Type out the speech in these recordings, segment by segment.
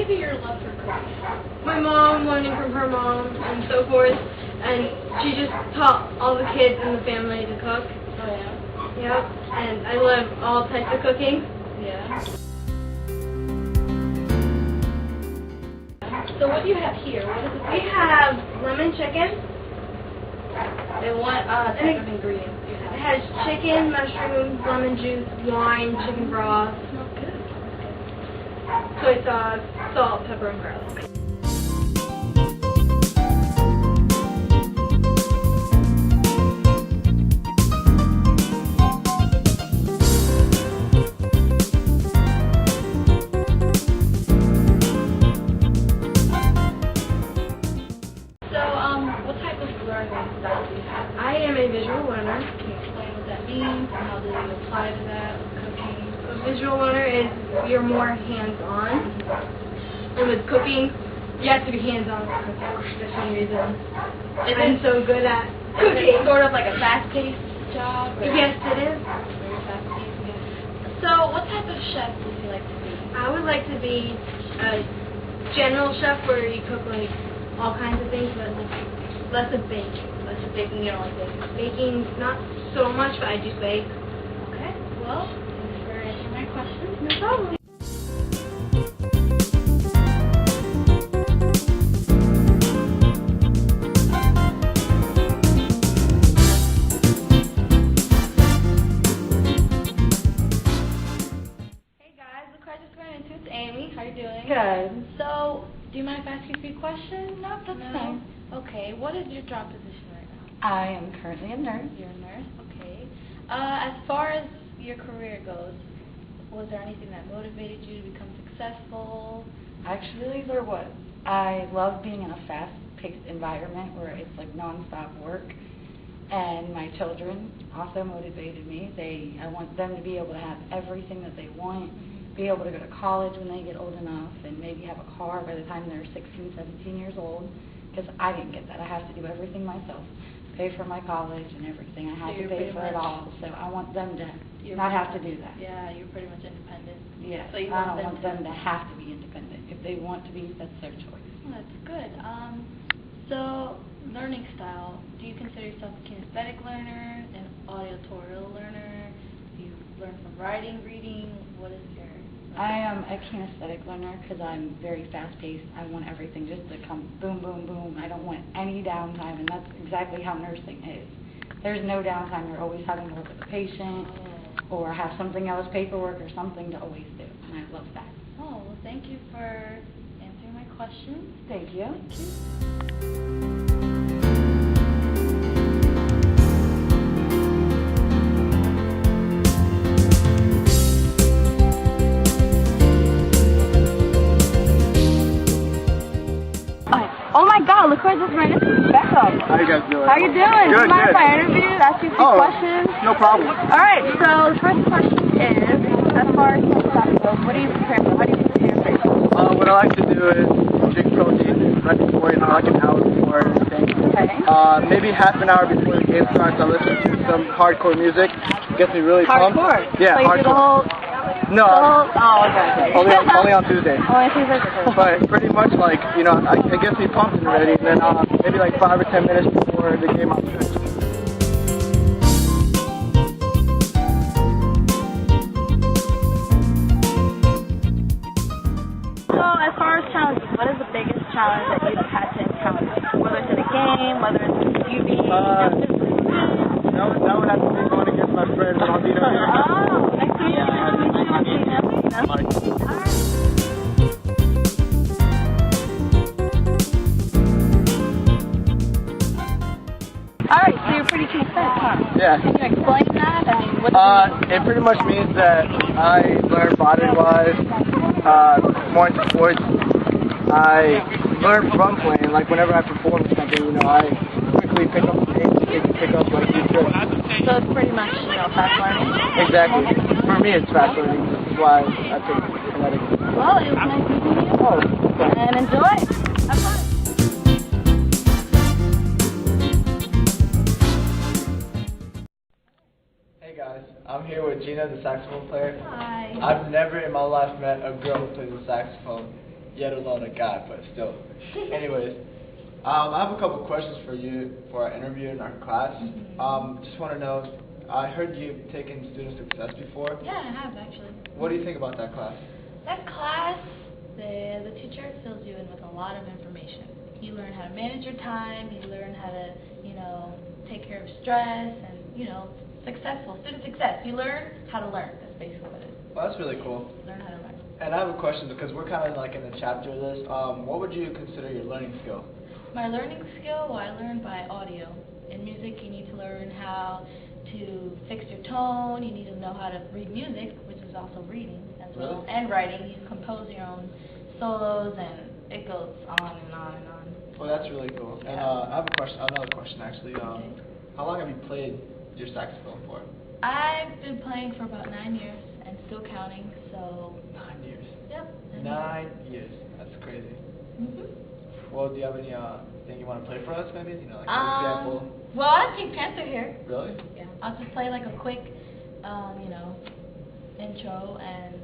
give you your love for cooking? My mom, learning from her mom, and so forth. And she just taught all the kids in the family to cook. Oh, yeah? Yep. And I love all types of cooking. Yeah. So what do you have here? What is it? We have lemon chicken. And what type of ingredients do you It have? has chicken, mushrooms, lemon juice, wine, chicken broth, It smells good. soy sauce, salt, pepper, and garlic. What type of learning style do you have? I am a visual learner. Can you explain what that means and how do you apply to that with cooking? A visual learner is you're more hands-on. And with cooking, you have to be hands-on with cooking for some reason. I'm so good at Is cooking. it sort of like a fast-paced job? Or Yes, it is. Very fast-paced, yeah. So what type of chef would you like to be? I would like to be a general chef where you cook like all kinds of things, but like less of baking. Less of baking, you don't like baking? Baking, not so much, but I do bake. Okay, well, thanks for answering my questions. No problem. Hey guys, look who I just ran into. It's Amy. How you doing? Good. So, do you mind if I ask you a few questions? No, that's fine. Okay, what is your job position right now? I am currently a nurse. You're a nurse, okay. As far as your career goes, was there anything that motivated you to become successful? Actually, there was. I love being in a fast-paced environment where it's like non-stop work. And my children also motivated me. I want them to be able to have everything that they want, be able to go to college when they get old enough, and maybe have a car by the time they're 16, 17 years old. Because I didn't get that. I have to do everything myself. Pay for my college and everything. I had to pay for it all. So I want them to not have to do that. Yeah, you're pretty much independent. Yes, So you I want don't want them them to have to be independent. If they want to be, that's their choice. Well, that's good. So, learning style. Do you consider yourself a kinesthetic learner, an auditorial learner? Do you learn from writing, reading? What is your... I am a kinesthetic learner because I'm very fast-paced. I want everything just to come boom, boom, boom. I don't want any downtime, and that's exactly how nursing is. There's no downtime. You're always having to work with a patient or have something else, paperwork or something to always do, and I love that. Oh, well, thank you for answering my questions. Thank you. Oh my God, look who I just ran into. Becca. How you guys doing? How you doing? Good, Do you mind good. if I interview you? Ask you a few questions? No problem. Alright, so the first question is, as far as stuff goes, what do you prepare for? How do you prepare for it? What I like to do is drink protein right before, like an hour before everything. Okay. Maybe half an hour before the game starts, I listen to some hardcore music. Gets me really pumped. Hardcore? Yeah, so you hardcore. do the whole... No, Oh, okay. only on Tuesday. Only Tuesday. But pretty much like, it gets me pumped and ready. And then maybe like 5 or 10 minutes before the game, I'll stretch. So as far as challenges, what is the biggest challenge that you've had to encounter? Whether it's in a game, whether it's you being... That would have to be going against my friends on DW. Oh, nice to meet you. Nice to meet you. Alright, so you're pretty kinesthetic, huh? Yeah. Can you explain that? I mean, what does it mean? It pretty much means that I learn body-wise, more into sports. I learn from playing, like whenever I perform something, I quickly pick up the pace, pick up like you should. So it's pretty much, fast learning? Exactly. For me, it's fast learning. This is why I pick kinetic. Well, it was nice meeting you. Oh, thanks. And enjoy. Have fun. Hey guys, I'm here with Gina, the saxophone player. Hi. I've never in my life met a girl who plays the saxophone. yet alone a guy, but still. Anyways, I have a couple questions for you for our interview in our class. Just want to know, I heard you've taken student success before. Yeah, I have actually. What do you think about that class? That class, the teacher fills you in with a lot of information. You learn how to manage your time, you learn how to, take care of stress and, student success. You learn how to learn. That's basically what it is. Well, that's really cool. Learn how to learn. And I have a question because we're kind of like in the chapter of this. What would you consider your learning skill? My learning skill, I learn by audio. In music, you need to learn how to fix your tone. You need to know how to read music, which is also reading as well, Really? and writing. You compose your own solos, and it goes on and on and on. Well, that's really cool. And I have a question, another question actually. Okay. How long have you played your saxophone for? I've been playing for about 9 years and still counting, so 9 years. yep. 9 years. That's crazy. Well, do you have any thing you want to play for us, maybe? Like an example. Well, I have Pink Panther here. Really? Yeah. I'll just play like a quick, intro, and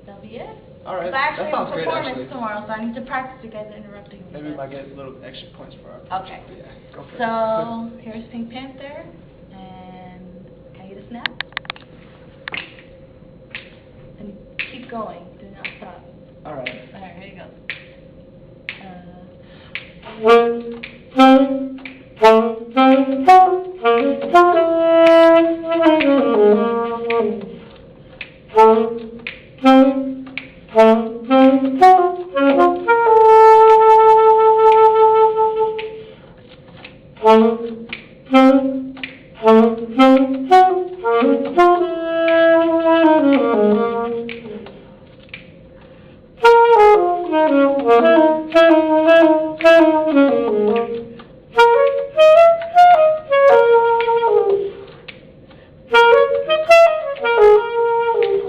that'll be it. All right. But I actually That have sounds a great, performance actually. tomorrow, so I need to practice. You guys are interrupting me. Maybe we but- might get little extra points for our Okay. But yeah, go for it. So here's Pink Panther, and can I get a snap? And keep going. Do not stop. All right. All right, here you go.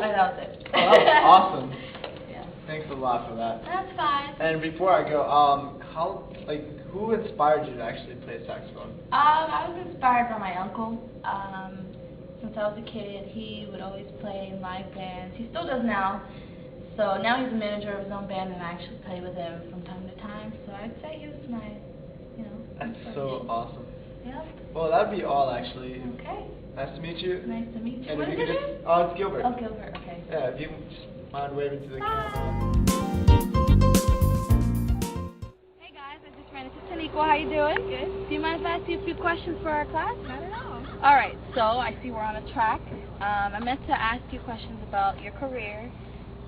That was it. Oh, that was awesome. Yeah. Thanks a lot for that. That's fine. And before I go, who inspired you to actually play saxophone? I was inspired by my uncle. Since I was a kid, he would always play in live bands. He still does now. So now he's a manager of his own band, and I actually play with him from time to time. So I'd say he was my, That's so inspiration. awesome. Yep. Well, that'd be all actually. Okay. Nice to meet you. Nice to meet you. And What if is you your could name? just, oh, it's Gilbert. Oh, Gilbert. Okay. Yeah, if you just mind waving to the Bye. camera. Hey guys, I just ran into Taniqua. How you doing? Good. Do you mind if I ask you a few questions for our class? Not at all. All right. So I see we're on a track. I meant to ask you questions about your career.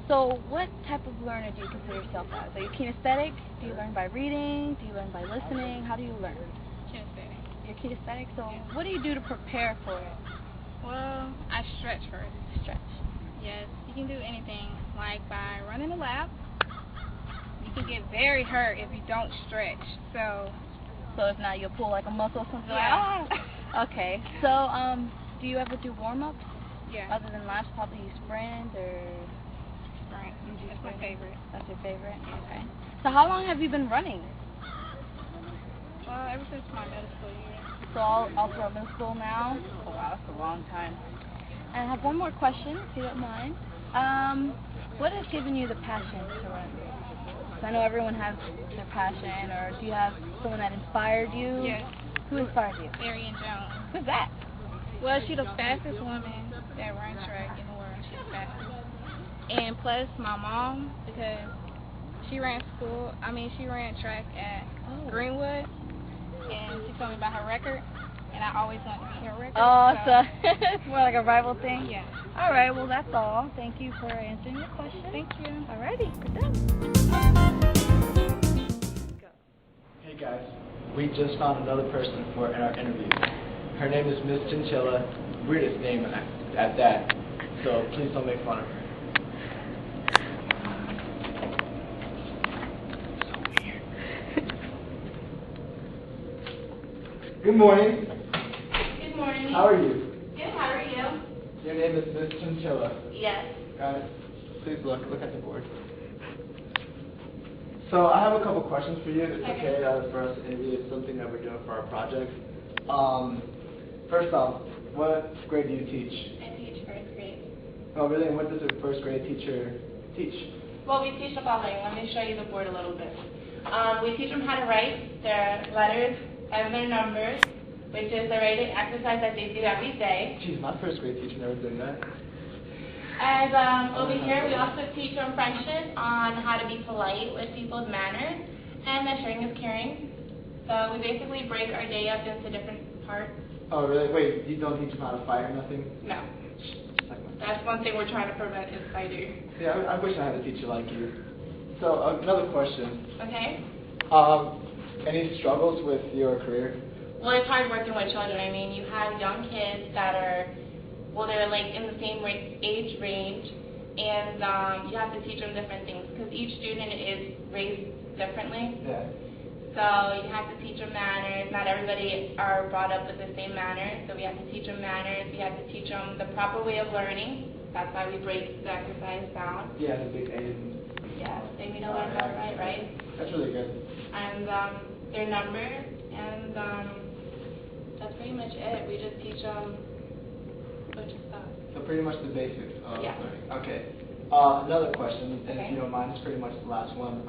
So what type of learner do you consider yourself as? Are you kinesthetic? Do you learn by reading? Do you learn by listening? How do you learn? Kinesthetic. You're kinesthetic. So what do you do to prepare for it? Well, I stretch first. Stretch. Yes, you can do anything, like by running a lap. You can get very hurt if you don't stretch. So if not, you'll pull like a muscle or something. Yeah. Like, oh. Okay. So do you ever do warm-ups? yeah, Other than laps, probably you sprint or right. you do That's my sprinting? favorite. That's your favorite? Okay. So how long have you been running? Well, ever since my middle school year. So all throughout middle school now? Oh wow, that's a long time. And I have one more question, if you don't mind. What has given you the passion to run? 'Cause I know everyone has their passion, or do you have someone that inspired you? Yes, Who inspired you? Arian Jones. Who's that? Well, she's the fastest woman that runs track in the world. She's the fastest. And plus, my mom, because she ran track at Greenwood, and she told me about her record, and I always wanted to be her record. Oh, so it's more like a rival thing? Yeah. All right, well, that's all. Thank you for answering your question. Thank you. Alrighty, we're done. Hey guys, we just found another person for our interview. Her name is Miss Chinchilla. Weirdest name at that. So please don't make fun of her. So weird. Good morning. Good morning. How are you? Good. How are you? Your name is Miss Chinchilla. Yes. Guys, please look at the board. So I have a couple questions for you. It's okay for us to interview. It's something that we're doing for our project. First off, what grade do you teach? I teach first grade. Oh, really? And what does a first grade teacher teach? Well, we teach the following. Let me show you the board a little bit. We teach them how to write their letters and their numbers, which is a writing exercise that they do every day. Geez, my first grade teacher never did that. And over here, we also teach them French on how to be polite with people's manners, and then sharing is caring. So we basically break our day up into different parts. Oh, really? Wait, you don't teach them how to fight or nothing? No. That's one thing we're trying to prevent is fighting. Yeah, I wish I had a teacher like you. So, another question. Okay? Any struggles with your career? Well, it's hard working with children. I mean, you have young kids that are, well, they're like in the same age range, and you have to teach them different things because each student is raised differently. Yeah. So you have to teach them manners. Not everybody are brought up with the same manners, so we have to teach them manners. We have to teach them the proper way of learning. That's why we break the exercise down. Yeah, the big A. Yes, they we know what to write, right? That's really good. And their numbers, and that's pretty much it. We just teach them a bunch of stuff. So pretty much the basics of Yeah. learning. Okay. Another question, and Okay. if you don't mind, it's pretty much the last one.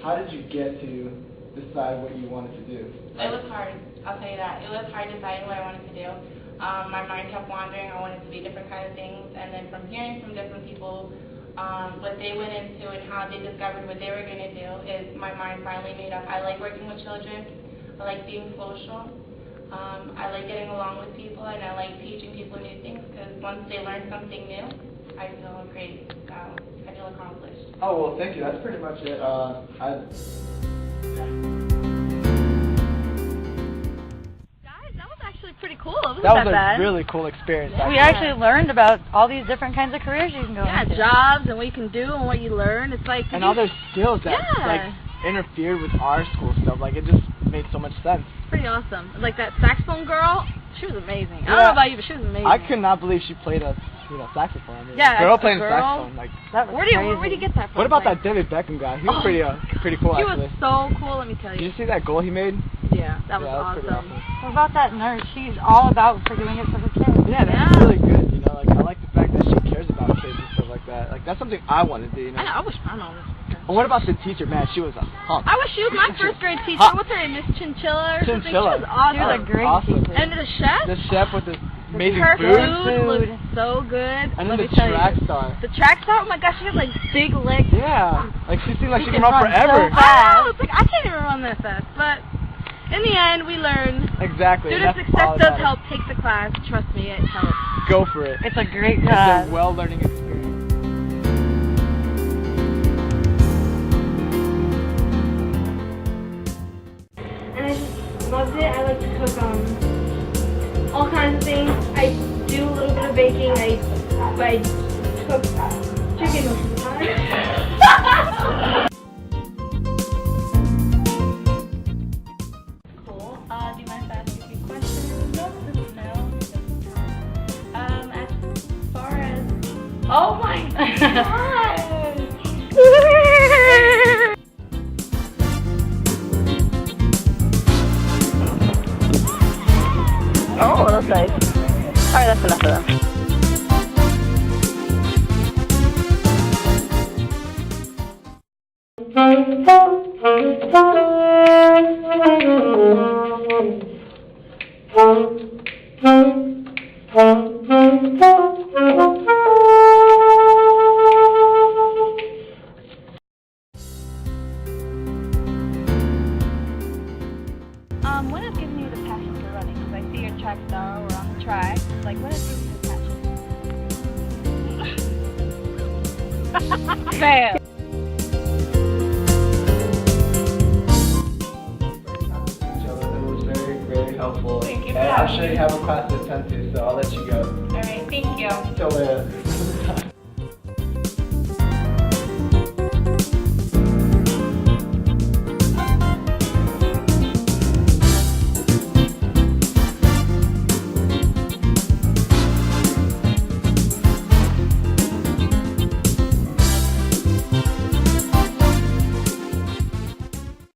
How did you get to decide what you wanted to do? It was hard, I'll tell you that. It was hard deciding what I wanted to do. My mind kept wandering. I wanted to do different kind of things, and then from hearing from different people what they went into and how they discovered what they were going to do, is my mind finally made up. I like working with children. I like being social. I like getting along with people, and I like teaching people new things because once they learn something new, I feel great. I feel accomplished. Oh, well, thank you. That's pretty much it. Guys, that was actually pretty cool. It wasn't That was a bad. really cool experience. We actually learned about all these different kinds of careers you can go Yeah, into. jobs and what you can do and what you learn. It's like And all those skills that Yeah. like interfered with our school stuff. Like, it just made so much sense. pretty awesome. Like that saxophone girl, she was amazing. I don't Yeah. know about you, but she was amazing. I could not believe she played a saxophone. I mean, Yeah, girl a playing girl. saxophone. Like, That was Where do crazy. you get that from? what about Like, that David Beckham guy? He was Oh. pretty cool He actually. was so cool, let me tell Did you. you see that goal he made? Yeah, that was yeah, that was pretty awesome. awesome. What about that nurse? She's all about for doing it for the kids. Yeah, that's Yeah. really good. You know, like, I like the fact that she cares about kids and stuff like that. Like, that's something I want to do. You know. I wish my mom was. And what about the teacher? Man, she was a hunk. I wish she was my first grade teacher. Huh. What's her name? Miss Chinchilla or something? Chinchilla. She was awesome. She was a great Awesome. teacher. And the chef? The chef with the amazing Her food. food looked so good. And then Let the me tell track you. star. The track star? Oh my gosh, she had like big legs. Yeah. Like, she seemed like she She can can run run forever. so fast. I know, it's like I can't even run that fast. But in the end, we learned Exactly. student that's success all that does matters. help. Take the class. Trust me, it helps. Go for it. It's a great It's job. a well-learning experience. And I just loved it. I like to cook all kinds of things. I do a little bit of baking. I cook chicken most of the time. Cool. Do you mind if I ask you a few questions? No. As far as... Oh my god! Oh, that's nice. Alright, that's enough of them. What has given you the passion for running? Because I see your track star, we're on the track. Like, what has given you the passion? Fail. It was very, very helpful. Thank you for And I'm having sure me. you have a class to attend to, so I'll let you go. All right, thank you. Till later.